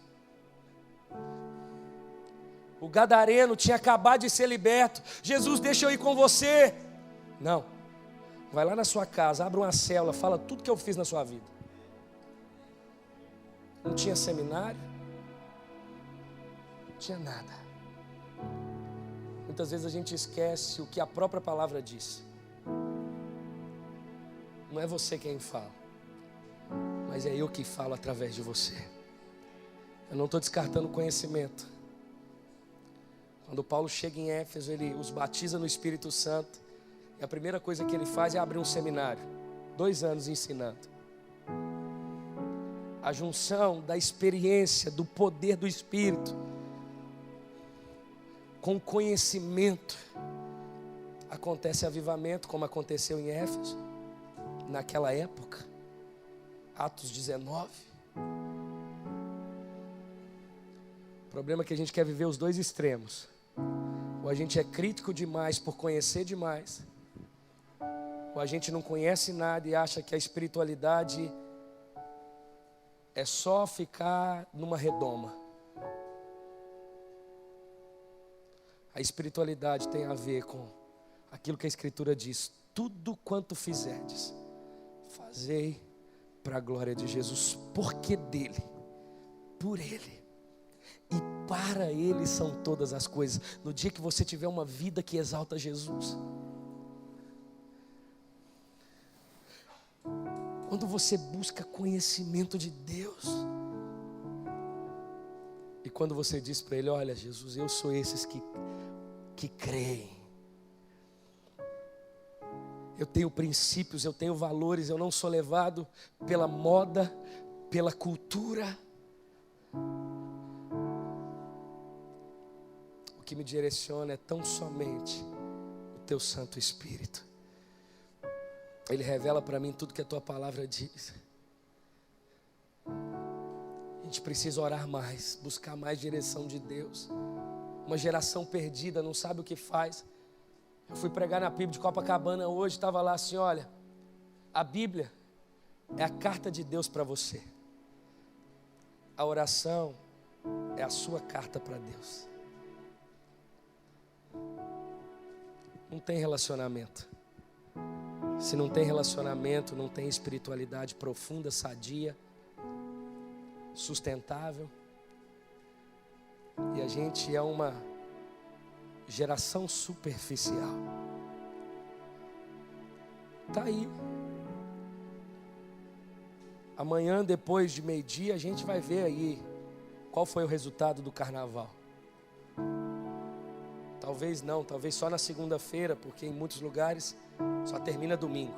O gadareno tinha acabado de ser liberto. Jesus, deixa eu ir com você. Não. Vai lá na sua casa, abre uma célula, fala tudo que eu fiz na sua vida. Não tinha seminário. Não tinha nada. Muitas vezes a gente esquece o que a própria palavra diz. Não é você quem fala, mas é eu que falo através de você. Eu não estou descartando conhecimento. Quando Paulo chega em Éfeso, ele os batiza no Espírito Santo. E a primeira coisa que ele faz é abrir um seminário. 2 anos ensinando. A junção da experiência, do poder do Espírito, com conhecimento. Acontece avivamento, como aconteceu em Éfeso, naquela época. Atos 19. O problema é que a gente quer viver os 2 extremos. Ou a gente é crítico demais por conhecer demais, ou a gente não conhece nada e acha que a espiritualidade é só ficar numa redoma. A espiritualidade tem a ver com aquilo que a Escritura diz: tudo quanto fizerdes, fazei para a glória de Jesus, porque dele, por ele e para ele são todas as coisas. No dia que você tiver uma vida que exalta Jesus, quando você busca conhecimento de Deus, e quando você diz para ele: olha Jesus, eu sou esses que creem, eu tenho princípios, eu tenho valores, eu não sou levado pela moda, pela cultura. O que me direciona é tão somente o teu Santo Espírito. Ele revela para mim tudo que a tua palavra diz. A gente precisa orar mais, buscar mais direção de Deus. Uma geração perdida, não sabe o que faz. Eu fui pregar na PIB de Copacabana hoje, estava lá assim: olha, a Bíblia é a carta de Deus para você. A oração é a sua carta para Deus. Não tem relacionamento. Se não tem relacionamento, não tem espiritualidade profunda, sadia, sustentável. E a gente é uma geração superficial. Está aí. Amanhã, depois de meio-dia, a gente vai ver aí qual foi o resultado do carnaval. Talvez não, talvez só na segunda-feira, porque em muitos lugares só termina domingo.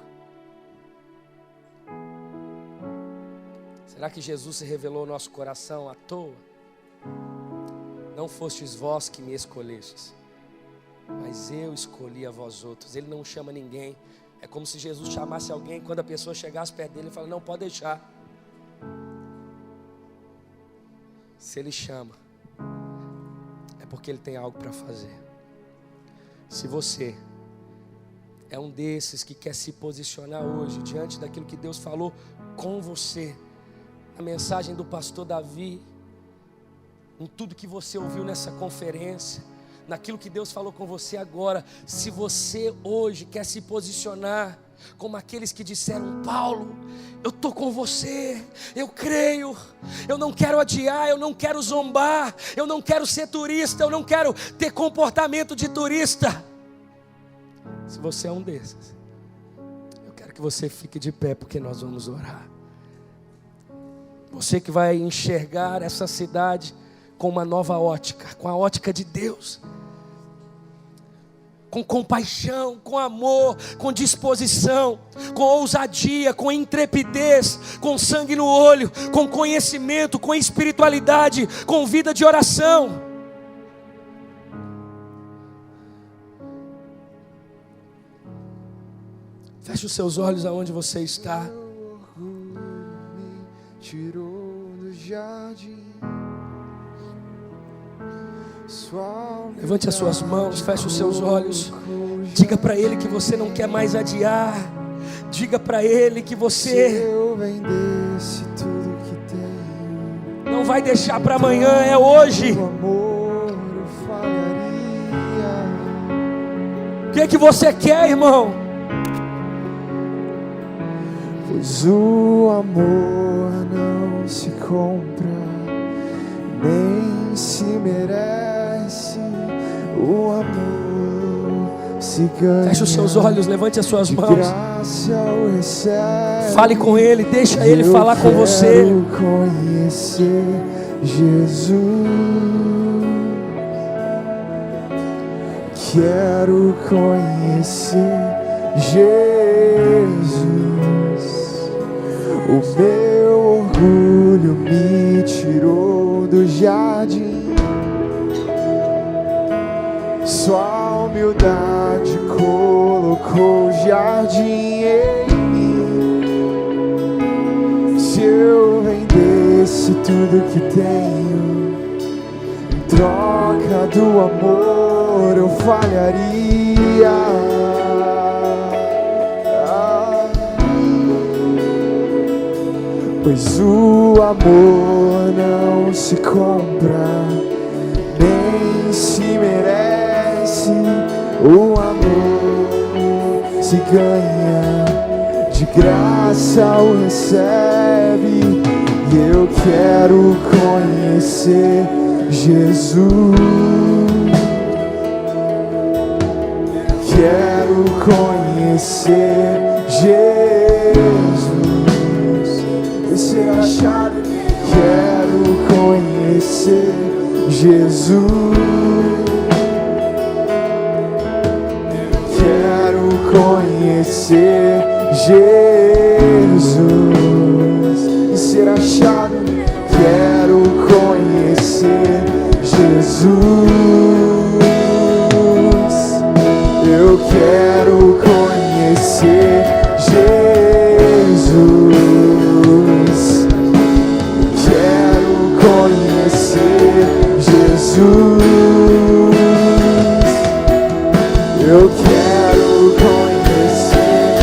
Será que Jesus se revelou ao nosso coração à toa? Não fostes vós que me escolhestes, mas eu escolhi a vós outros. Ele não chama ninguém. É como se Jesus chamasse alguém, quando a pessoa chegasse perto dele, ele fala: não, pode deixar. Se ele chama, é porque ele tem algo para fazer. Se você é um desses que quer se posicionar hoje diante daquilo que Deus falou com você, a mensagem do pastor Davi, em tudo que você ouviu nessa conferência, naquilo que Deus falou com você agora, se você hoje quer se posicionar como aqueles que disseram: Paulo, eu estou com você, eu creio, eu não quero adiar, eu não quero zombar, eu não quero ser turista, eu não quero ter comportamento de turista. Se você é um desses, eu quero que você fique de pé, porque nós vamos orar. Você que vai enxergar essa cidade com uma nova ótica, com a ótica de Deus. com compaixão, com amor, com disposição, com ousadia, com intrepidez, com sangue no olho, com conhecimento, com espiritualidade, com vida de oração. Feche os seus olhos aonde você está. Levante as suas mãos, feche os seus olhos. Diga para Ele que você não quer mais adiar. Diga para Ele que você não vai deixar para amanhã, é hoje. O que é que você quer, irmão? Pois o amor não se compra, nem se merece. O amor se ganha. Feche os seus olhos, levante as suas mãos. Graça o recebe. Fale com Ele, deixa Ele falar com você. Eu quero conhecer Jesus. Quero conhecer Jesus. O meu orgulho me tirou do jardim. Sua humildade colocou o jardim em mim. Se eu vendesse tudo que tenho, em troca do amor eu falharia. Pois o amor não se compra, nem se merece. O amor se ganha, de graça o recebe. E eu quero conhecer Jesus. Quero conhecer Jesus. Ser achado, quero conhecer Jesus. Quero conhecer Jesus e ser achado. Quero conhecer Jesus. Eu quero conhecer Jesus. Eu quero conhecer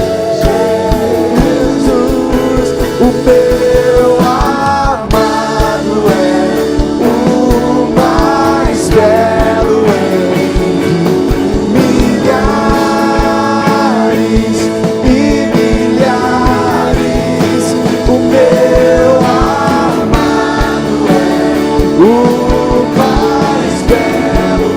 Jesus. O meu amado é o mais belo entre milhares e milhares. O meu amado é o mais belo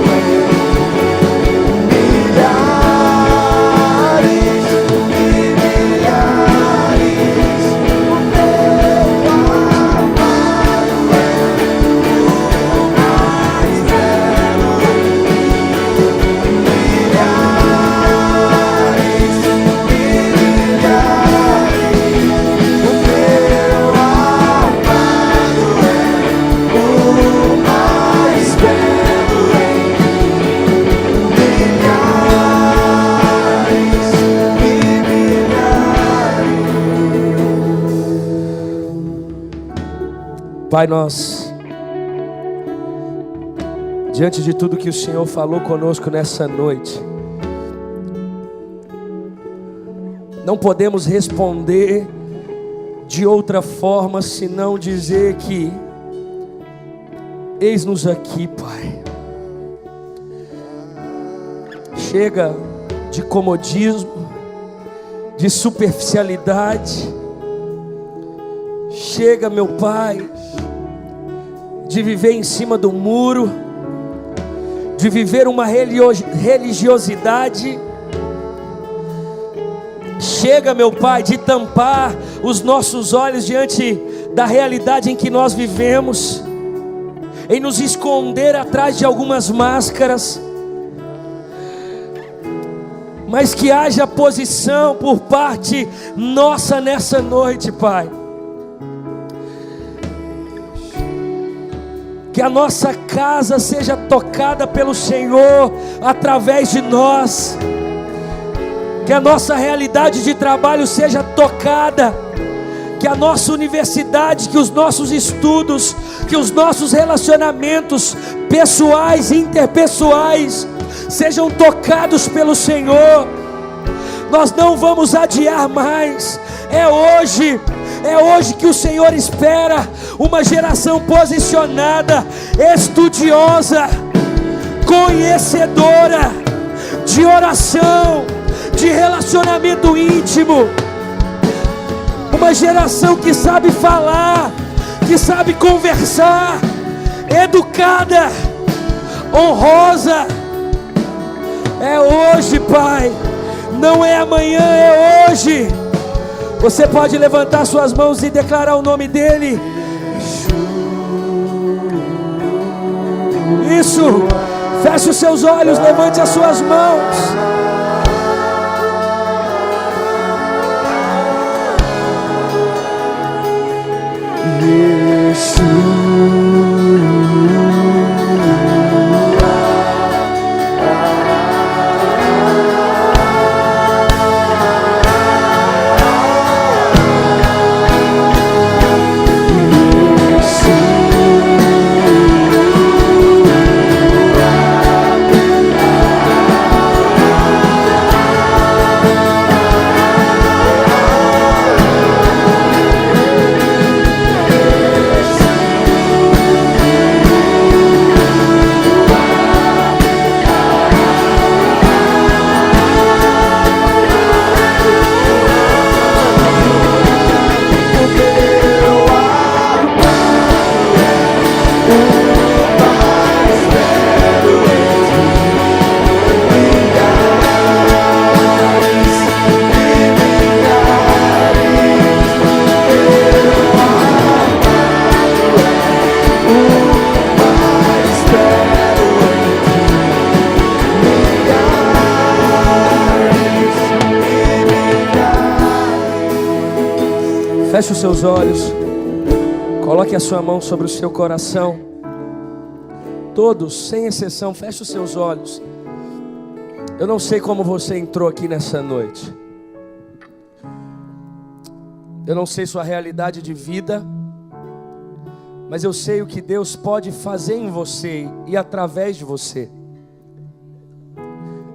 Pai, nós, diante de tudo que o Senhor falou conosco nessa noite, não podemos responder de outra forma senão dizer que eis-nos aqui, Pai. Chega de comodismo, de superficialidade. Chega, meu Pai, de viver em cima do muro, de viver uma religiosidade. Chega, meu Pai, de tampar os nossos olhos diante da realidade em que nós vivemos, em nos esconder atrás de algumas máscaras. mas que haja posição por parte nossa nessa noite, Pai. Que a nossa casa seja tocada pelo Senhor através de nós. Que a nossa realidade de trabalho seja tocada. Que a nossa universidade, que os nossos estudos, que os nossos relacionamentos pessoais e interpessoais sejam tocados pelo Senhor. Nós não vamos adiar mais. É hoje que o Senhor espera uma geração posicionada, estudiosa, conhecedora de oração, de relacionamento íntimo. Uma geração que sabe falar, que sabe conversar, educada, honrosa. É hoje, Pai, não é amanhã, é hoje. Você pode levantar suas mãos e declarar o nome dEle. Isso. Feche os seus olhos, levante as suas mãos. Feche os seus olhos, coloque a sua mão sobre o seu coração. Todos, sem exceção, feche os seus olhos. Eu não sei como você entrou aqui nessa noite. Eu não sei sua realidade de vida, mas eu sei o que Deus pode fazer em você e através de você.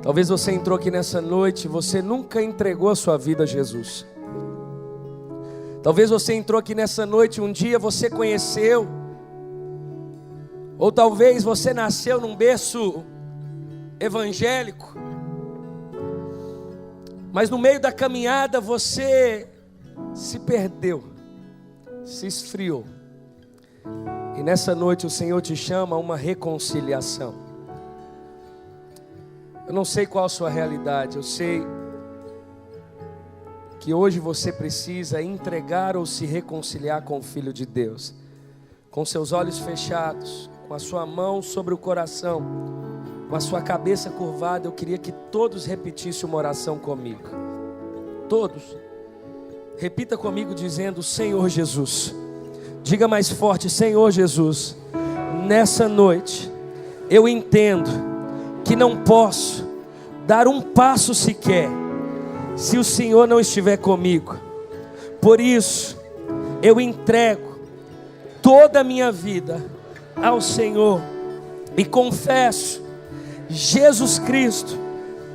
Talvez você entrou aqui nessa noite e você nunca entregou a sua vida a Jesus. Talvez você entrou aqui nessa noite, um dia você conheceu, ou talvez você nasceu num berço evangélico, mas no meio da caminhada você se perdeu, se esfriou. E nessa noite o Senhor te chama a uma reconciliação. Eu não sei qual a sua realidade, eu sei que hoje você precisa entregar ou se reconciliar com o Filho de Deus. Com seus olhos fechados, com a sua mão sobre o coração, com a sua cabeça curvada, eu queria que todos repetissem uma oração comigo. Todos. Repita comigo dizendo: Senhor Jesus. Diga mais forte: Senhor Jesus, nessa noite eu entendo que não posso dar um passo sequer se o Senhor não estiver comigo. Por isso eu entrego toda a minha vida ao Senhor e confesso Jesus Cristo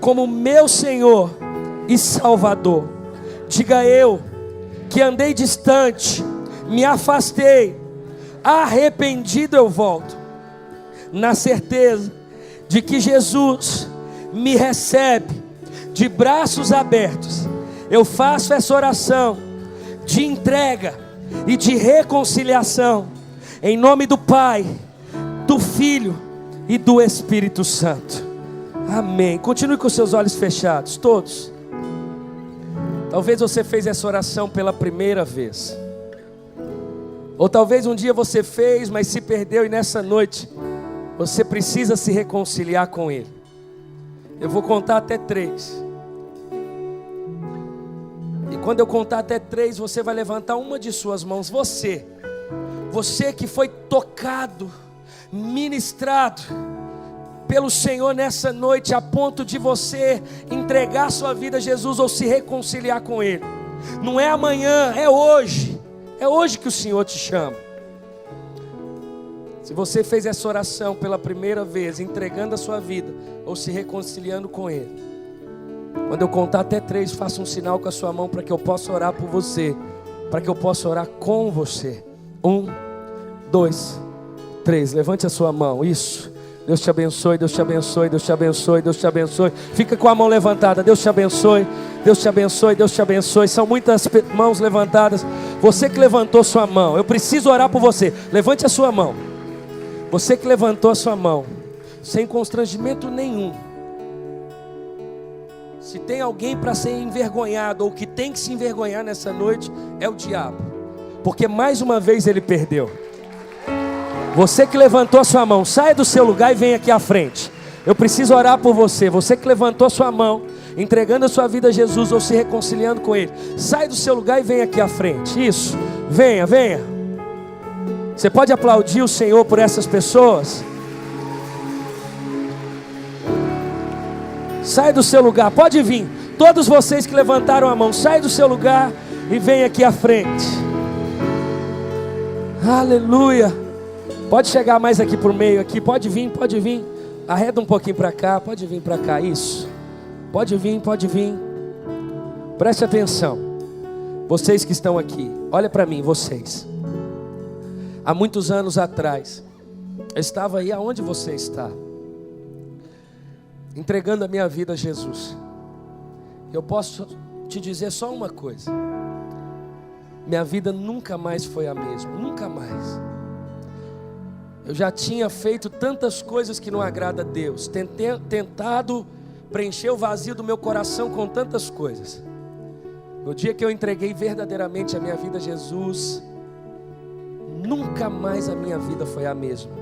como meu Senhor e Salvador. Diga: eu que andei distante, me afastei, arrependido eu volto, na certeza de que Jesus me recebe de braços abertos. Eu faço essa oração de entrega e de reconciliação, em nome do Pai, do Filho e do Espírito Santo. Amém. Continue com seus olhos fechados, todos. Talvez você fez essa oração pela primeira vez, ou talvez um dia você fez, mas se perdeu, e nessa noite você precisa se reconciliar com Ele. Eu vou contar até 3, Quando eu contar até 3, você vai levantar uma de suas mãos. Você que foi tocado, ministrado pelo Senhor nessa noite, a ponto de você entregar sua vida a Jesus ou se reconciliar com Ele. Não é amanhã, é hoje. É hoje que o Senhor te chama. Se você fez essa oração pela primeira vez, entregando a sua vida ou se reconciliando com Ele, quando eu contar até 3, faça um sinal com a sua mão para que eu possa orar por você, para que eu possa orar com você. 1, 2, 3, levante a sua mão, isso. Deus te abençoe, Deus te abençoe, Deus te abençoe, Deus te abençoe. Fica com a mão levantada, Deus te abençoe, Deus te abençoe, Deus te abençoe. São muitas mãos levantadas. Você que levantou sua mão, eu preciso orar por você. Levante a sua mão. Você que levantou a sua mão, sem constrangimento nenhum. Se tem alguém para ser envergonhado ou que tem que se envergonhar nessa noite, é o diabo, porque mais uma vez ele perdeu. Você que levantou a sua mão, saia do seu lugar e vem aqui à frente. Eu preciso orar por você. Você que levantou a sua mão, entregando a sua vida a Jesus ou se reconciliando com Ele, sai do seu lugar e vem aqui à frente. Isso, venha, venha. Você pode aplaudir o Senhor por essas pessoas? Sai do seu lugar, pode vir. Todos vocês que levantaram a mão, sai do seu lugar e vem aqui à frente. Aleluia. Pode chegar mais aqui por meio aqui, pode vir, pode vir. Arreda um pouquinho para cá, pode vir para cá, isso. Pode vir, pode vir. Preste atenção. Vocês que estão aqui, olha para mim, vocês. Há muitos anos atrás, eu estava aí aonde você está, entregando a minha vida a Jesus. Eu posso te dizer só uma coisa: minha vida nunca mais foi a mesma, nunca mais. Eu já tinha feito tantas coisas que não agrada a Deus, tentado preencher o vazio do meu coração com tantas coisas. No dia que eu entreguei verdadeiramente a minha vida a Jesus, nunca mais a minha vida foi a mesma.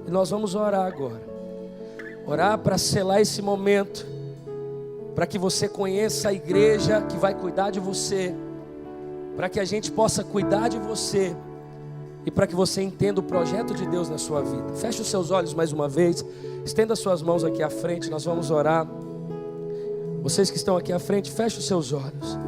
E nós vamos orar agora. Orar para selar esse momento, para que você conheça a igreja que vai cuidar de você, para que a gente possa cuidar de você e para que você entenda o projeto de Deus na sua vida. Feche os seus olhos mais uma vez, estenda suas mãos aqui à frente, nós vamos orar. Vocês que estão aqui à frente, feche os seus olhos.